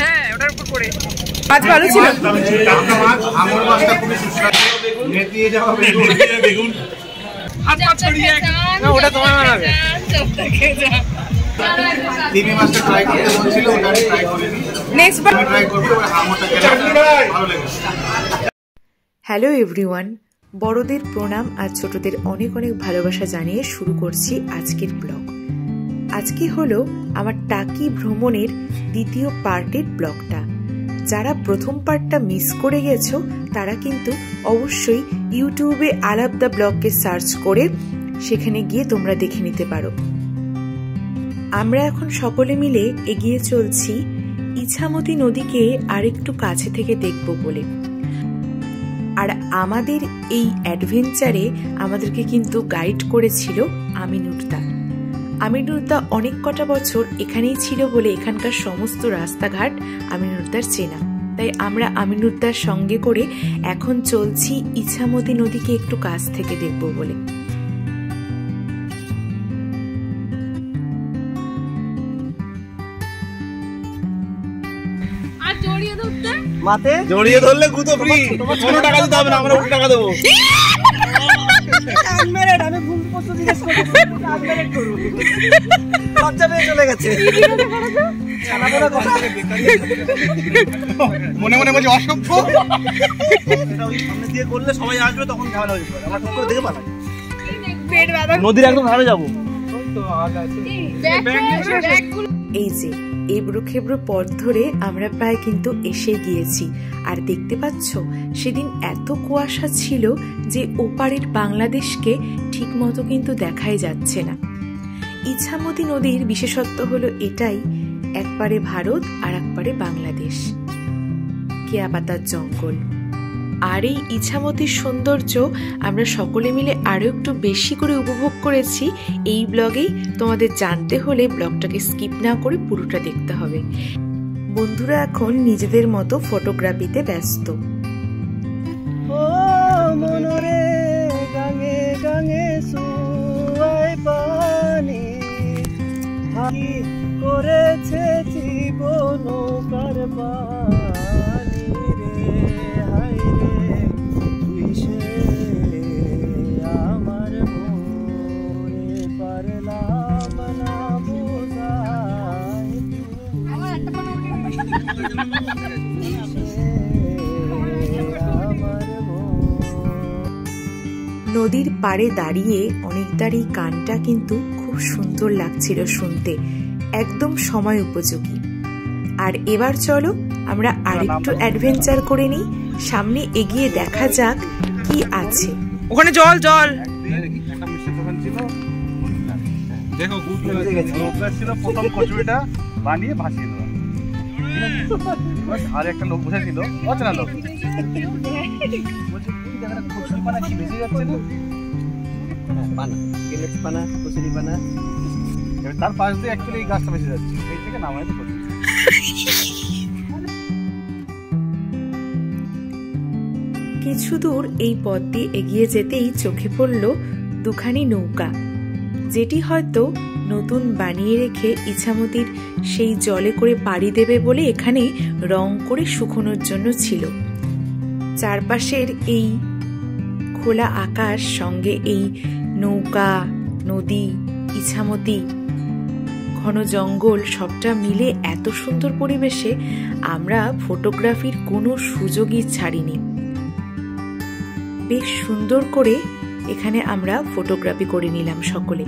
হ্যাঁ ওটার উপর পড়ে মাছ ভালো ছিল। ওটা তোমার বানাবে। হ্যালো এভরিওয়ান, বড়দের প্রণাম আর ছোটদের অনেক অনেক ভালোবাসা জানিয়ে শুরু করছি আজকের ব্লগ। আজকে হলো আমার টাকি ভ্রমণের দ্বিতীয় পার্টের ব্লগটা। যারা প্রথম পার্টটা মিস করে গেছো তারা কিন্তু অবশ্যই ইউটিউবে আলাপ দ্য ব্লগকে সার্চ করে সেখানে গিয়ে তোমরা দেখে নিতে পারো। আমরা এখন সকলে মিলে এগিয়ে চলছি ইছামতি নদীকে আরেকটু কাছে থেকে দেখব বলে। আর আমাদের এই অ্যাডভেঞ্চারে আমাদেরকে কিন্তু গাইড করেছিল আমিনুরদা। আমিনুরদা অনেক কটা বছর এখানেই ছিল বলে এখানকার সমস্ত রাস্তাঘাট আমিনুরদার চেনা। তাই আমরা আমিনুরদার সঙ্গে করে এখন চলছি ইছামতি নদীকে একটু কাছ থেকে দেখব বলে। মাতে জড়িয়ে ধরলে গুতো ফ্রি, কোনো টাকা দিতে হবে না, আমরা 1 টাকা দেবো। আমি ভুল প্রশ্ন জিজ্ঞেস করেছি, লজ্জা পেয়ে চলে গেছে। মনে মনে বলছি অসভ্য, সামনে দিয়ে করলে সবাই আসবে, তখন ঝামেলা হয়ে যাবে। আমরা করে দেখে পালাই নদীর একদম ধারে যাবো। এই যে এবড়ো খেবড়ো পথ ধরে আমরা প্রায় কিন্তু এসে গিয়েছি। আর দেখতে পাচ্ছ সেদিন এত কুয়াশা ছিল যে ওপারের বাংলাদেশকে ঠিক মতো কিন্তু দেখাই যাচ্ছে না। ইছামতি নদীর বিশেষত্ব হলো এটাই, একপারে ভারত আর একপারে বাংলাদেশ, কেয়াপাতার জঙ্গল। আর এই ইছামতির সৌন্দর্য আমরা সকলে মিলে আরো একটু বেশি করে উপভোগ করেছি এই ব্লগেই। তোমাদের জানতে হলে ব্লগটাকে স্কিপ না করে পুরোটা দেখতে হবে। বন্ধুরা এখন নিজেদের মতো ফটোগ্রাফিতে ব্যস্ত। ও মনরে গাঙে গাঙে সুয়াই পানি হাকি করেছে জীবন কারবানি রে, হাই রে তুই সে আমার মনে পারলাম না বোঝাই। নদীর পাড়ে দাঁড়িয়ে অনেকটারই গানটা কিন্তু খুব সুন্দর লাগছিল শুনতে, একদম সময় উপযোগী। আর এবার চলো আমরা আরেকটু অ্যাডভেঞ্চার করে নিই, সামনে এগিয়ে দেখা যাক কি আছে ওখানে। জল জল দেখো, ছিল প্রথম কচুরিটা বানিয়ে ভাসিয়ে দেওয়া। আর একটা লোক বসেছিল, অচেনা লোক, কচুরি পানা কি ভেসে যাচ্ছে না, পানা গেলেট পানা, কচুরি পানা, তার পাশ দিয়ে অ্যাকচুয়ালি এই গাছটা ভেসে যাচ্ছে, এই থেকে নাম হয়তো কচুরি। কিছু দূর এই পথ দিয়ে এগিয়ে যেতেই চোখে পড়ল দুখানি নৌকা, যেটি হয়তো নতুন বানিয়ে রেখে ইছামতির সেই জলে করে পাড়ি দেবে বলে এখানে রং করে শুকোনোর জন্য ছিল। চারপাশের এই খোলা আকাশ সঙ্গে এই নৌকা, নদী, ইছামতি, ঘন জঙ্গল সবটা মিলে এত সুন্দর পরিবেশে আমরা ফটোগ্রাফির কোনো সুযোগই ছাড়িনি। বেশ সুন্দর করে এখানে আমরা ফটোগ্রাফি করে নিলাম সকলে।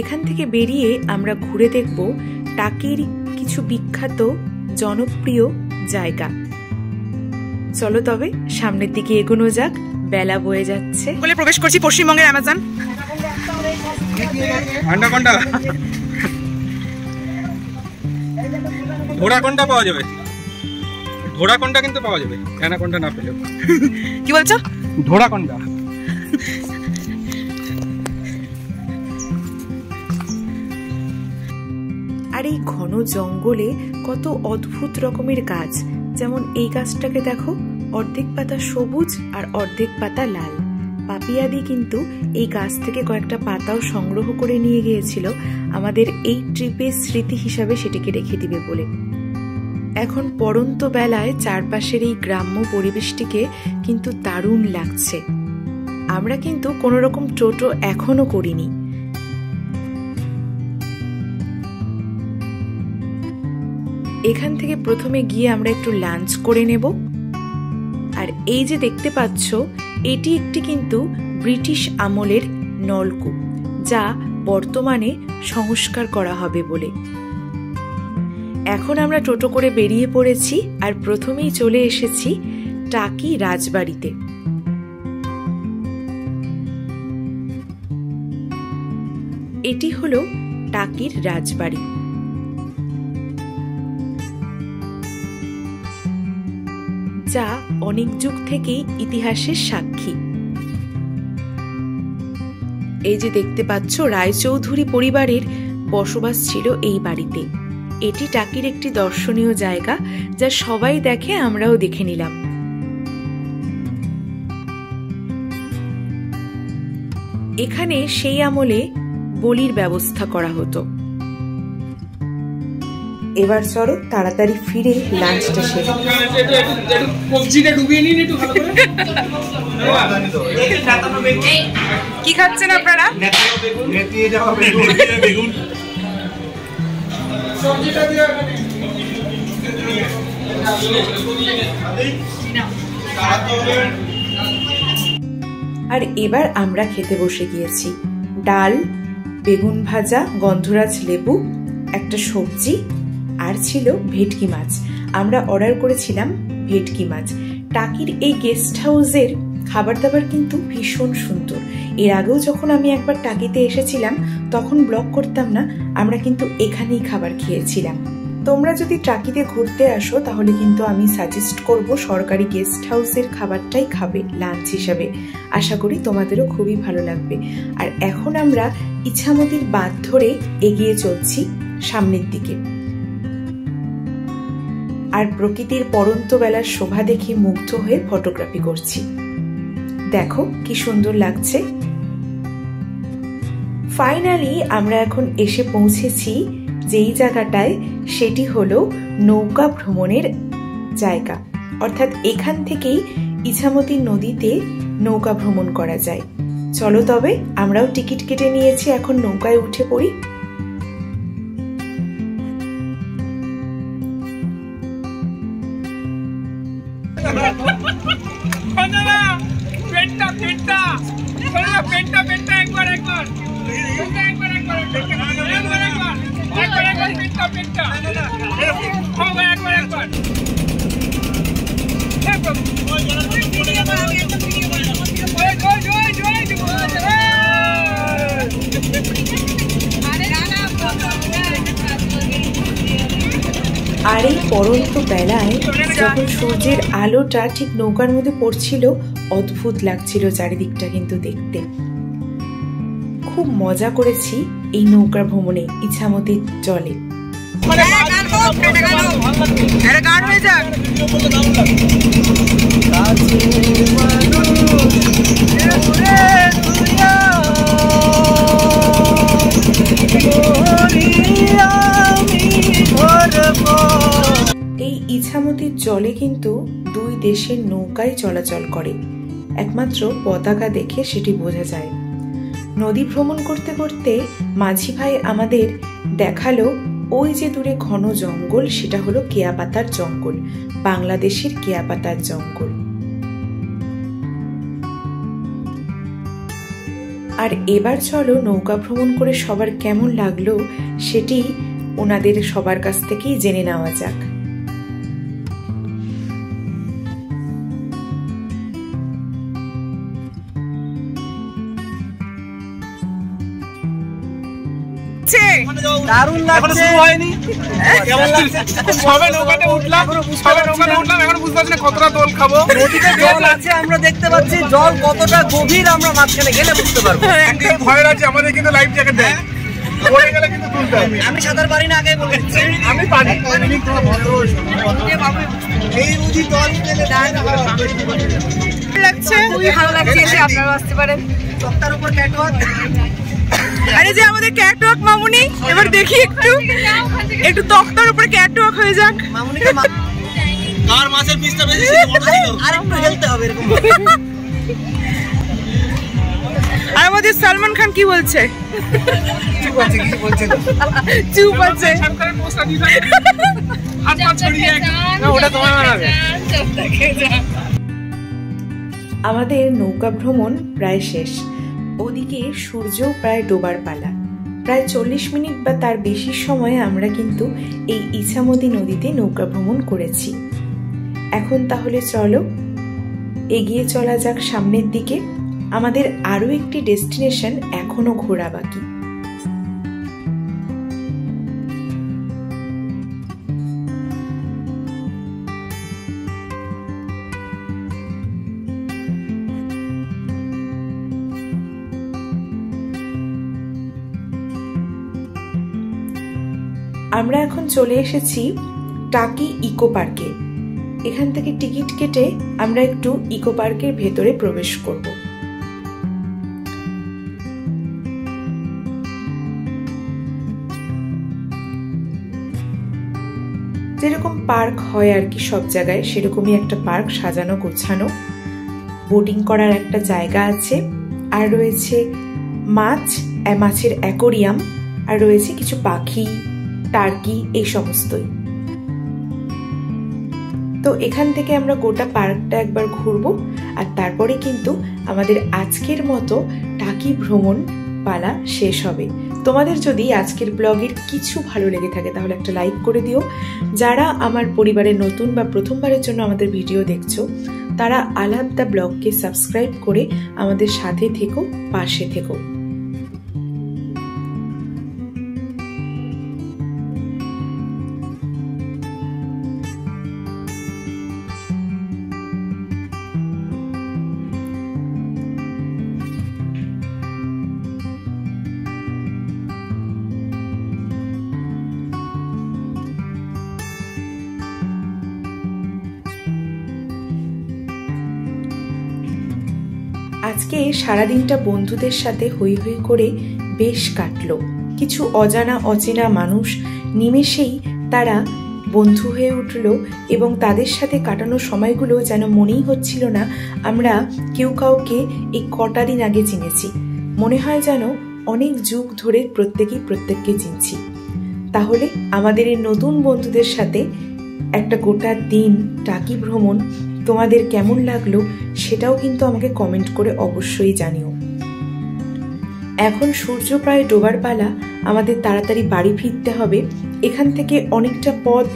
এখান থেকে বেরিয়ে আমরা ঘুরে দেখব টাকির কিছু বিখ্যাত জনপ্রিয় জায়গা। চলো তবে সামনের দিকে এগোনো যাক, বেলা বয়ে যাচ্ছে। বলে প্রবেশ করছি পশ্চিমবঙ্গের অ্যামাজন। ঘোড়া কোনটা পাওয়া যাবে, ঘোড়া কোনটা কিন্তু পাওয়া যাবে, অ্যানাকোন্ডা না পেলেও। কি বলছো? ধোড়াকন্ডা। আর এই ঘন জঙ্গলে কত অদ্ভুত রকমের গাছ, যেমন এই গাছটাকে দেখো, অর্ধেক পাতা সবুজ আর অর্ধেক পাতা লাল। পাপিয়াদি কিন্তু এই গাছ থেকে কয়েকটা পাতাও সংগ্রহ করে নিয়ে গিয়েছিল আমাদের এই ট্রিপের স্মৃতি হিসাবে সেটিকে রেখে দিবে বলে। এখন পড়ন্ত বেলায় চারপাশের এই গ্রাম্য পরিবেশটিকে কিন্তু দারুণ লাগছে। আমরা কিন্তু কোনো রকম টোটো এখনো করিনি। এখান থেকে প্রথমে গিয়ে আমরা একটু লাঞ্চ করে নেব। আর এই যে দেখতে পাচ্ছ, এটি একটি কিন্তু ব্রিটিশ আমলের নলকূপ, যা বর্তমানে সংস্কার করা হবে বলে। এখন আমরা টোটো করে বেরিয়ে পড়েছি আর প্রথমেই চলে এসেছি টাকি রাজবাড়িতে। এটি হলো টাকির রাজবাড়ি। যা অনেক যুগ থেকেই ইতিহাসের সাক্ষী। এই যে দেখতে পাচ্ছ, রায়চৌধুরী পরিবারের বসবাস ছিল এই বাড়িতে। এটি টাকির একটি দর্শনীয় জায়গা, যা সবাই দেখে, আমরাও দেখে নিলাম। এখানে সেই আমলে বলির ব্যবস্থা করা হতো। এবার চলো তাড়াতাড়ি ফিরে লাঞ্চটা সেরে। কি খাচ্ছেন আপনারা? আর এবার আমরা খেতে বসে গিয়েছি। ডাল, বেগুন ভাজা, গন্ধরাজ লেবু, একটা সবজি, আর ছিল ভেটকি মাছ। আমরা অর্ডার করেছিলাম ভেটকি মাছ। টাকির এই গেস্ট হাউসের খাবার দাবার কিন্তু ভীষণ সুন্দর। এর আগেও যখন আমি একবার টাকিতে এসেছিলাম তখন ব্লগ করতাম না, আমরা কিন্তু এখানেই খাবার খেয়েছিলাম। তোমরা যদি টাকিতে ঘুরতে আসো তাহলে কিন্তু আমি সাজেস্ট করব সরকারি গেস্ট হাউসের খাবারটাই খাবে লাঞ্চ হিসাবে। আশা করি তোমাদেরও খুবই ভালো লাগবে। আর এখন আমরা ইছামতির বাঁধ ধরে এগিয়ে চলছি সামনের দিকে। আর প্রকৃতির পড়ন্ত বেলার শোভা দেখে মুগ্ধ হয়ে ফটোগ্রাফি করছি। দেখো কি সুন্দর লাগছে। ফাইনালি আমরা এখন এসে পৌঁছেছি যেই জায়গাটায়, সেটি হলো নৌকা ভ্রমণের জায়গা। অর্থাৎ এখান থেকেই ইছামতি নদীতে নৌকা ভ্রমণ করা যায়। চলো তবে আমরাও টিকিট কেটে নিয়েছি, এখন নৌকায় উঠে পড়ি। আর এই পড়ন্ত বেলায় যখন সূর্যের আলোটা ঠিক নৌকার মধ্যে পড়ছিল, অদ্ভুত লাগছিল চারিদিকটা কিন্তু দেখতে। খুব মজা করেছি এই নৌকা ভ্রমণে ইছামতির জলে। এই ইছামতির জলে কিন্তু দুই দেশের নৌকাই চলাচল করে। একমাত্র পতাকা দেখে সেটি বোঝা যায়। নদী ভ্রমণ করতে করতে মাঝি ভাই আমাদের দেখালো ওই যে দূরে ঘন জঙ্গল, সেটা হলো কেয়াপাতার জঙ্গল, বাংলাদেশের কেয়াপাতার জঙ্গল। আর এবার চলো নৌকা ভ্রমণ করে সবার কেমন লাগলো সেটি ওনাদের সবার কাছ থেকেই জেনে নেওয়া যাক। লাগছে? দারুণ লাগছে। শুরু হয়নি, কেমন লাগছে? সবে নৌকাতে উঠলাম, এখন বুঝতে পারছি না কতটা দোল খাবো। নদীতে জল আছে, আমরা দেখতে পাচ্ছি জল কতটা গভীর, আমরা মাঝখানে গেলে বুঝতে পারবো। একদিকে ভয় আছে, আমাদের কিন্তু লাইফ জ্যাকেট দেয়, পড়ে গেলে কিন্তু তুলতে হবে। আমি সাঁতার পারি না, আগে বলে দিচ্ছি। আমি পারি। এই বুঝি জল গেলে লাগছে, খুবই ভালো লাগছে। এসে আপনারাও আসতে পারেন। তক্তার উপর ক্যাটওয়াক। আরে যে আমাদের ক্যাটওয়াক মামুনি, এবার দেখি একটু তক্তার উপরে ক্যাটওয়াক হয়ে যাক। মামুনিকে কার মাছের পিসটা বেশি বড় ছিল, আরেকটু হেলতে হবে এরকম। আর আমাদের সালমান খান কি বলছে? চুপ আছে, কিছু বলছে না। চুপ আছে। ওটা তোমার বানাবে। আমাদের নৌকা ভ্রমণ প্রায় শেষ। ওদিকে সূর্য প্রায় ডোবার পালা। প্রায় 40 মিনিট বা তার বেশি সময়ে আমরা কিন্তু এই ইছামতি নদীতে নৌকা ভ্রমণ করেছি। এখন তাহলে চলো এগিয়ে চলা যাক সামনের দিকে। আমাদের আরো একটি ডেস্টিনেশন এখনো ঘোরা বাকি। আমরা এখন চলে এসেছি টাকি ইকো পার্কে। এখান থেকে টিকিট কেটে আমরা একটু ইকো পার্কের ভেতরে প্রবেশ করব। যেরকম পার্ক হয় আর কি সব জায়গায়, সেরকমই একটা পার্ক, সাজানো গোছানো। বোটিং করার একটা জায়গা আছে, আর রয়েছে মাছের অ্যাকোরিয়াম, আর রয়েছে কিছু পাখি, টার্কি, এই সমস্তই। তো এখান থেকে আমরা গোটা পার্কটা একবার ঘুরবো, আর তারপরে কিন্তু আমাদের আজকের মতো টাকি ভ্রমণ পালা শেষ হবে। তোমাদের যদি আজকের ব্লগের কিছু ভালো লেগে থাকে তাহলে একটা লাইক করে দিও। যারা আমার পরিবারের নতুন বা প্রথমবারের জন্য আমাদের ভিডিও দেখছো, তারা আলাপ দ্য ব্লগকে সাবস্ক্রাইব করে আমাদের সাথে থেকো, পাশে থেকো। আজকে সারাদিনটা বন্ধুদের সাথে হই হই করে বেশ কাটলো। কিছু অজানা অচেনা মানুষ নিমেষেই তারা বন্ধু হয়ে উঠলো, এবং তাদের সাথে কাটানো সময়গুলো যেন মনেই হচ্ছিল না আমরা কেউ কাউকে এই কটা দিন আগে চিনেছি। মনে হয় যেন অনেক যুগ ধরে প্রত্যেকেই প্রত্যেককে চিনছি। তাহলে আমাদের এই নতুন বন্ধুদের সাথে একটা গোটা দিন টাকি ভ্রমণ তোমাদের কেমন লাগলো সেটাও কিন্তু আমাকে কমেন্ট করে অবশ্যই জানিও। এখন সূর্য প্রায় ডোবার পালা, আমাদের তাড়াতাড়ি বাড়ি ফিরতে হবে। এখান থেকে অনেকটা পথ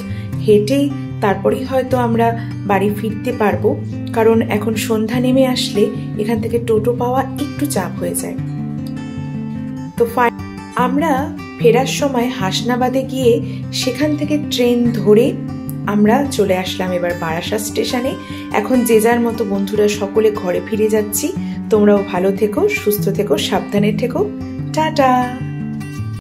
হেঁটে তারপরেই হয়তো আমরা বাড়ি ফিরতে পারবো, কারণ এখন সন্ধ্যা নেমে আসলে এখান থেকে টোটো পাওয়া একটু চাপ হয়ে যায়। তো আমরা ফেরার সময় হাসনাবাদে গিয়ে সেখান থেকে ট্রেন ধরে আমরা চলে আসলাম এবার বারাসাত স্টেশনে। এখন যে যার মতো বন্ধুরা সকলে ঘরে ফিরে যাচ্ছি। তোমরাও ভালো থেকো, সুস্থ থেকো, সাবধানে থেকো। টাটা।